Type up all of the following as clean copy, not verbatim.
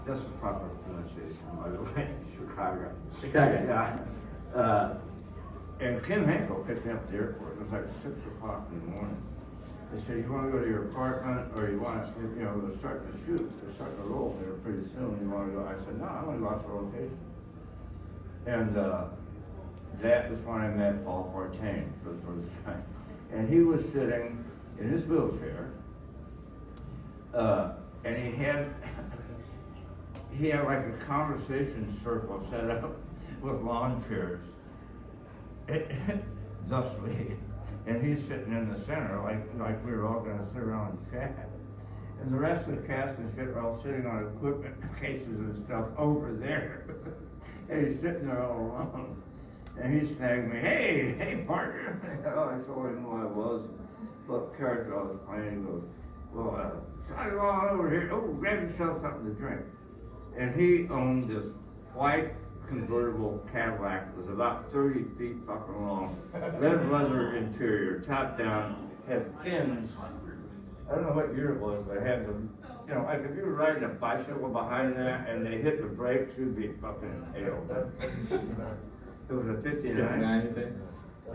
That's the proper pronunciation, by the way, Chicago. Chicago. Yeah. And Kim Hankel picked me up at the airport. It was like 6 o'clock in the morning. They said, you want to go to your apartment or you want to, they're starting to shoot, they're starting to roll there pretty soon. You want to go? I said, no, I want to go out to location. And that was when I met Paul Partain for the first time. And he was sitting in his wheelchair, and he had like a conversation circle set up with lawn chairs, thusly. And he's sitting in the center, like we were all gonna sit around and chat. And the rest of the cast and shit are all sitting on equipment cases and stuff over there. And he's sitting there all alone. And he snagged me, hey, partner. I told him who I was, what character I was playing. He goes, well, slide along over here. Oh, grab yourself something to drink. And he owned this white convertible Cadillac. It was about 30 feet fucking long, red leather interior, top down, had fins. I don't know what year it was, but it had the, like if you were riding a bicycle behind that and they hit the brakes, you'd be fucking impaled. It was a 59. 59, you say?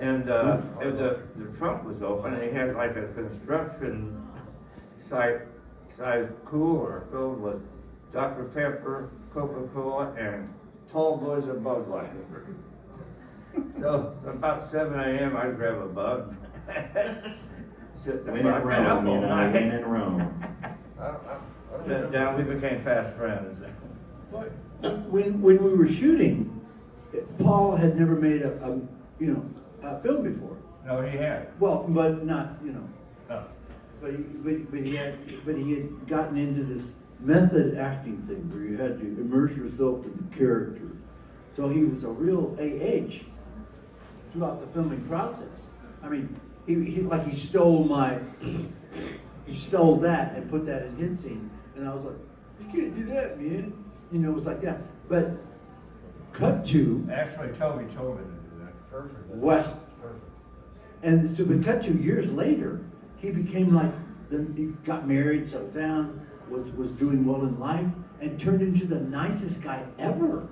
And the trunk was open, and he had like a construction site size cooler filled with Dr. Pepper, Coca-Cola, and tall boys of Bud Light. So about 7 a.m. I'd grab a bug, sit When in Rome, when in Rome. Sit down, we became fast friends. So when we were shooting, Paul had never made a film before. No, he had. Well, but not, No. but he had gotten into this method acting thing where you had to immerse yourself in the character. So he was a real AH throughout the filming process. I mean, he stole that and put that in his scene, and I was like, you can't do that, man. It was like that. But cut to Actually, Toby told him to do that. Perfect. what? Perfect. And so, but cut to years later, he became like, he got married, settled down, was doing well in life, and turned into the nicest guy ever.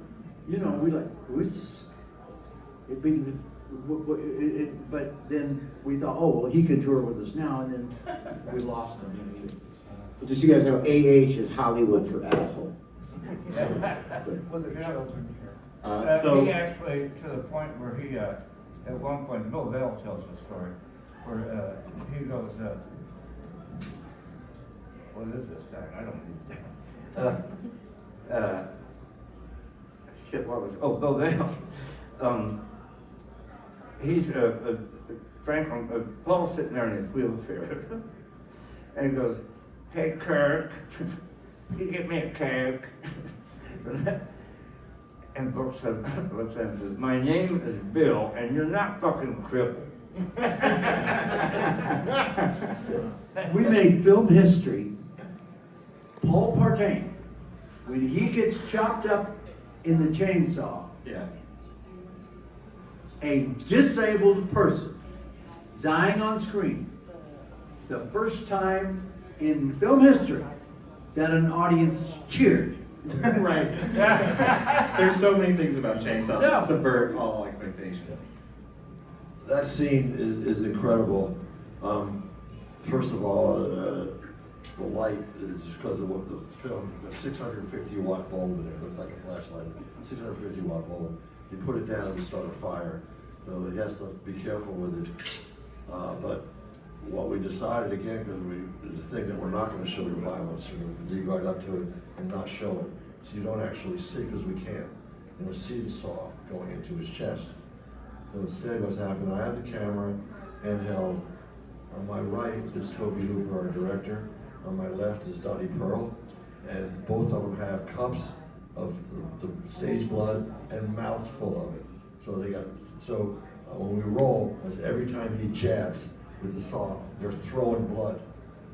We're like, who is this? But then we thought, oh, well, he can tour with us now, and then we lost him. Just so you guys know, AH is Hollywood for asshole. With the children here. He actually, to the point where he, at one point, Bill Vale tells the story, where he goes, what is this thing? I don't need that. Bill Vale. He's, Franklin, Paul's sitting there in his wheelchair, and he goes, hey, Kirk, can you get me a cab? And Brooks said, looks at him and says, my name is Bill, and you're not fucking crippled. We made film history. Paul Partain, when he gets chopped up in the chainsaw, Yeah. a disabled person dying on screen, the first time in film history that an audience cheered. Right. There's so many things about Chainsaw that subvert all expectations. That scene is incredible. First of all, the light is because of what the film is a 650 watt bulb in there. It looks like a flashlight. 650 watt bulb. You put it down and start a fire. So he has to be careful with it. But what we decided again, because there's a thing that we're not going to show the violence. We're going to dig right up to it and not show it, so you don't actually see, because we can't. You don't see the saw going into his chest. So instead, what's happened? I have the camera handheld. On my right is Toby Hooper, our director. On my left is Donnie Pearl, and both of them have cups of the stage blood and mouths full of it. So when we roll, as every time he jabs with the saw, they're throwing blood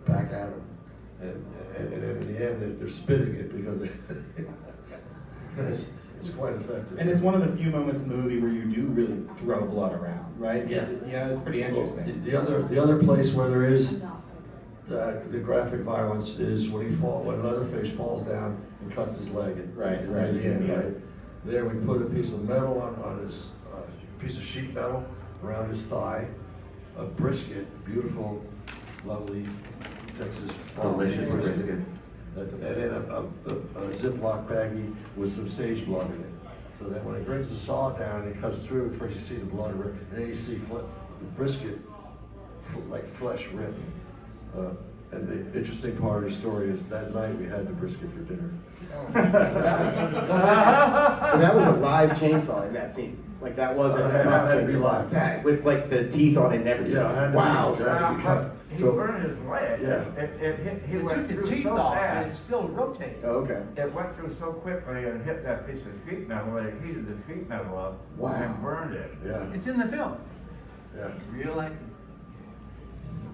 back at him, and in the end they're spitting it because it's quite effective. And it's one of the few moments in the movie where you do really throw blood around, right? Yeah. Yeah, it's pretty interesting. The other place where there is the graphic violence is when Leatherface falls down and cuts his leg at Right, at right, the end, yeah. right? There we put a piece of metal on his, piece of sheet metal around his thigh, a brisket, beautiful, lovely Texas farm Delicious brisket. and then a Ziploc baggie with some sage blood in it. So that when he brings the saw down and he cuts through, first you see the blood, and then you see the brisket, like flesh rip. And the interesting part of the story is that night we had the brisket for dinner. So that was a live chainsaw in that scene. Like that wasn't It had to be chainsaw. live. That, with like the teeth on it and everything. Yeah, it had to be. Wow. It actually cut. He So- burned his leg. Yeah. He It went took the through teeth so off, but fast. it's still rotating. Oh, okay. It went through so quickly and hit that piece of sheet metal, where it heated the sheet metal up Wow. and burned it. Yeah, It's in the film. yeah. Real life.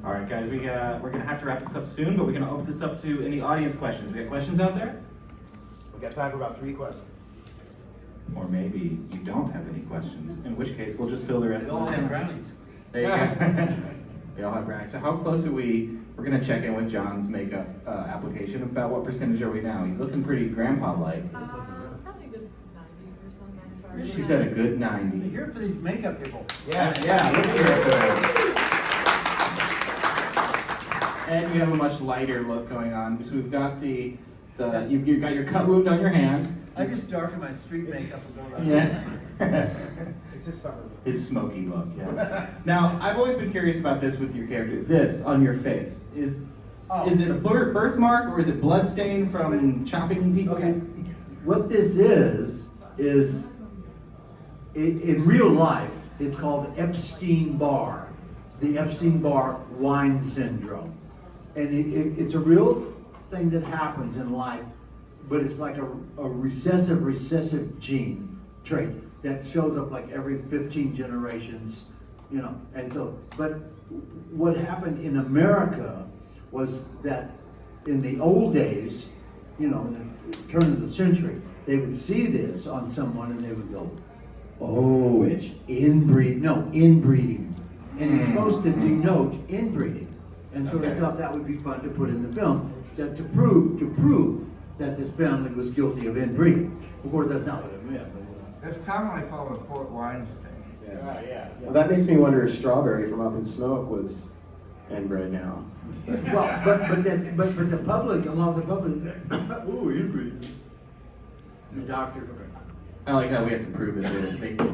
All right, guys, we're gonna have to wrap this up soon, but we're gonna open this up to any audience questions. We got questions out there? We got time for about 3 questions. Or maybe you don't have any questions, in which case we'll just fill the rest They of all this have in. brownies. There you go. They all have brownies. So how close are we? We're gonna check in with John's makeup application. About what percentage are we now? He's looking pretty grandpa-like. Probably a good 90 or something. 95. She said a good 90. You're here for these makeup people. Yeah, let's hear it for that. And you have a much lighter look going on. So we've got you got your cut wound on your hand. I just darkened my street makeup and go around. Yeah. It's just summer. His smoky look, yeah. Now, I've always been curious about this with your character. This on your face. Is it a birthmark or is it blood stain from chopping people? Okay. What this is in real life, it's called Epstein-Barr. The Epstein-Barr wine syndrome. And it's a real thing that happens in life, but it's like a recessive gene trait that shows up like every 15 generations, you know. And so, but what happened in America was that in the old days, you know, in the turn of the century, they would see this on someone and they would go, oh, Which? inbreeding. And it's supposed to denote inbreeding. And so they Okay. thought that would be fun to put in the film, that to prove that this family was guilty of inbreeding. Of course, that's not what it meant. But, It's commonly called a port wine stain. Yeah. Well, that makes me wonder if Strawberry from Up in Smoke was inbred now. well, but the public, a lot of the public, ooh, inbreeding. The doctor. I like how we have to prove that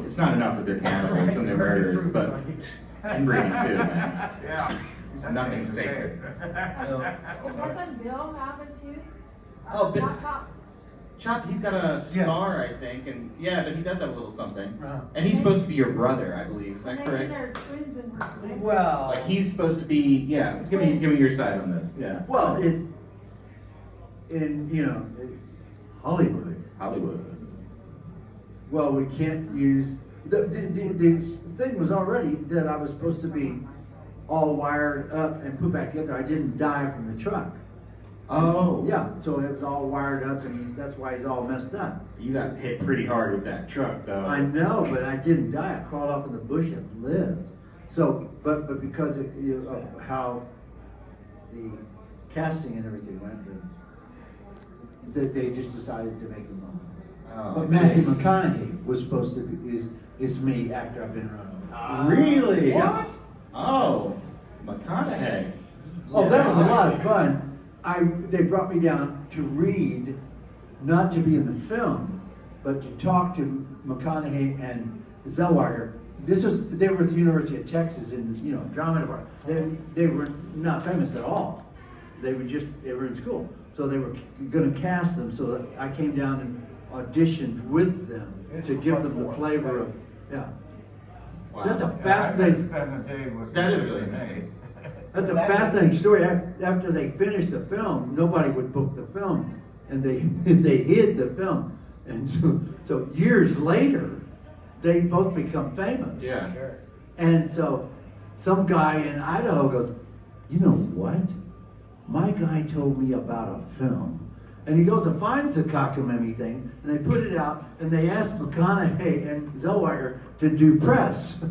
it's not enough that they're cannibals and they're murderers, but inbreeding too, man. Yeah. There's nothing sacred. Doesn't Bill have it too? Oh, Bill- Chop. Chop, he's got a scar, I think, and yeah, but he does have a little something. Uh-huh. And he's supposed to be your brother, I believe. Is that Maybe correct? they're twins and. Well, Like he's supposed to be, yeah. Give me your side on this. Yeah. well, in Hollywood. Hollywood. Well, we can't use the thing was already that I was supposed to be all wired up and put back together. I didn't die from the truck. Oh. Yeah, so it was all wired up, and that's why he's all messed up. You got hit pretty hard with that truck, though. I know, but I didn't die. I crawled off in the bush and lived. So, but because of how the casting and everything went, they just decided to make him wrong. Oh, But I see. Matthew McConaughey was supposed to be is me after I've been run over. Really? Yeah. Oh, McConaughey. Oh, that was a lot of fun. They brought me down to read, not to be in the film, but to talk to McConaughey and Zellweger. They were at the University of Texas in drama department. They were not famous at all. They were in school, so they were going to cast them. So I came down and auditioned with them to give them the flavor of Wow. That's a Yeah, I fascinating. spent the day with That is the really name. interesting. That's a fascinating story. After they finished the film, nobody would book the film, and they hid the film. And so years later, they both become famous. Yeah. And so some guy in Idaho goes, you know what? My guy told me about a film. And he goes and finds the cockamamie thing, and they put it out, and they asked McConaughey and Zellweger to do press.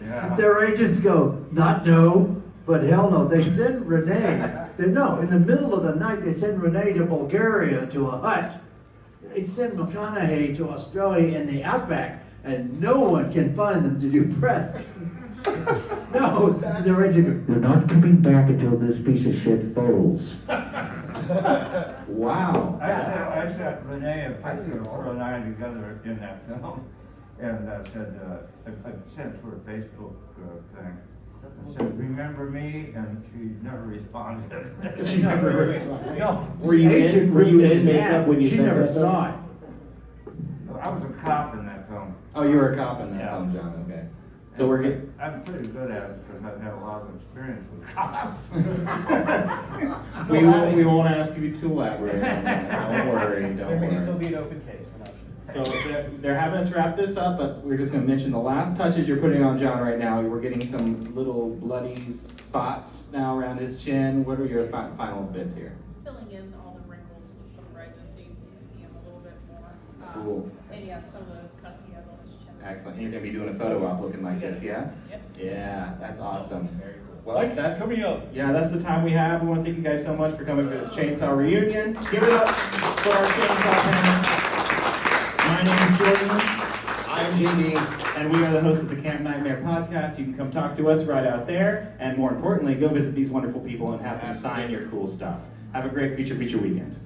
Yeah. Their agents go, no, But hell no, they send Renee, in the middle of the night, they send Renee to Bulgaria to a hut. They send McConaughey to Australia in the outback, and no one can find them to do press. No, they're not coming back until this piece of shit folds. Wow. I sent Renee a picture of her and I together in that film, and I said, I sent her a Facebook thing. I said, remember me? And she never responded. She never responded. No. Were you in makeup when you She said never that, saw it. I was a cop in that film. Oh, you were a cop in that Yeah. film, John, okay. So we're getting, I'm pretty good at it because I've had a lot of experience with cops. we won't ask you to elaborate on that, don't worry, don't There may still worry. be an open case, we're not sure. So they're having us wrap this up, but we're just gonna mention the last touches you're putting on John right now. We're getting some little bloody spots now around his chin. What are your final bits here? Filling in all the wrinkles with some redness, so you can see him a little bit more. Cool. And yeah, some of the cuts he has on his chin. Excellent. And you're gonna be doing a photo op looking like this, yeah? Yep. Yeah, that's awesome. Very cool. Well, that's coming up. Yeah, that's the time we have. We want to thank you guys so much for coming for this chainsaw reunion. Give it up for our chainsaw panel. My name is Jordan. I'm JD. And we are the hosts of the Camp Nightmare podcast. You can come talk to us right out there. And more importantly, go visit these wonderful people and have them sign your cool stuff. Have a great Creature Feature weekend.